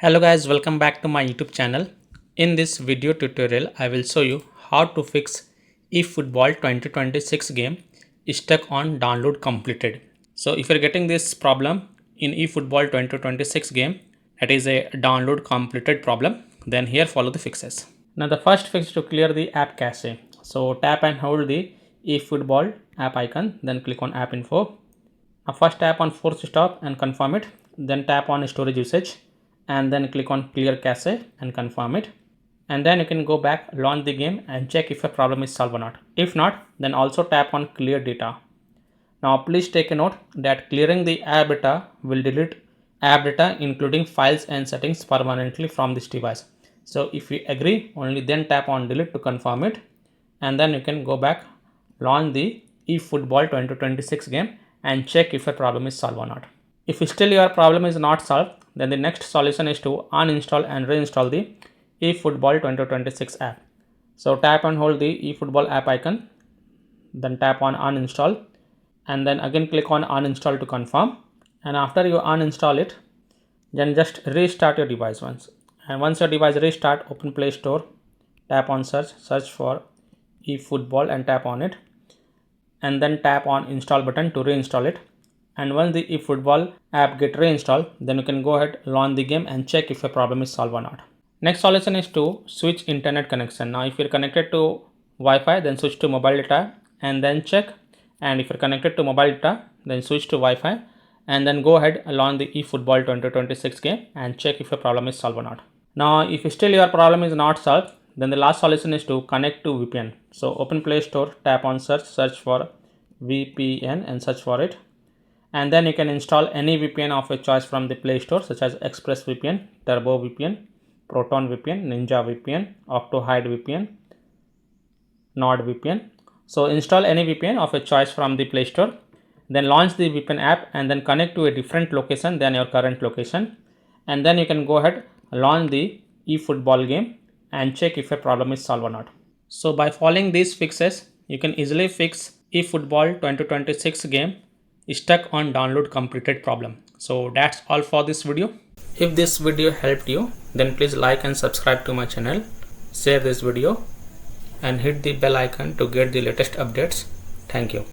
Hello guys, welcome back to my YouTube channel. In this video tutorial, I will show you how to fix eFootball 2026 game stuck on download completed. So if you're getting this problem in eFootball 2026 game, that is a download completed problem, then here follow the fixes. Now the first fix to clear the app cache. So tap and hold the eFootball app icon, then click on app info. Now first tap on force stop and confirm it, then tap on storage usage and then click on clear cache and confirm it, and then you can go back, launch the game and check if a problem is solved or not. If not, then also tap on clear data. Now please take a note that clearing the app data will delete app data including files and settings permanently from this device. So if you agree, only then tap on delete to confirm it, and then you can go back, launch the eFootball 2026 game and check if a problem is solved or not. If still your problem is not solved, then the next solution is to uninstall and reinstall the eFootball 2026 app. So tap and hold the eFootball app icon, then tap on uninstall and then again click on uninstall to confirm. And after you uninstall it, then just restart your device once. And once your device restart, open Play Store, tap on search for eFootball and tap on it, and then tap on install button to reinstall it. And once the eFootball app get reinstalled, then you can go ahead, launch the game and check if a problem is solved or not. Next solution is to switch internet connection. Now if you're connected to Wi-Fi, then switch to mobile data and then check. And if you're connected to mobile data, then switch to Wi-Fi and then go ahead, launch the eFootball 2026 game and check if a problem is solved or not. Now if still your problem is not solved, then the last solution is to connect to VPN. So open Play Store, tap on search for VPN and search for it. And then you can install any VPN of your choice from the Play Store, such as ExpressVPN, Turbo VPN, Proton VPN, Ninja VPN, Octohide VPN, NordVPN. So install any VPN of your choice from the Play Store, then launch the VPN app and then connect to a different location than your current location. And then you can go ahead, launch the eFootball game and check if a problem is solved or not. So by following these fixes, you can easily fix eFootball 2026 game stuck on download completed problem. So that's all for this video. If this video helped you, then please like and subscribe to my channel, share this video and hit the bell icon to get the latest updates. Thank you.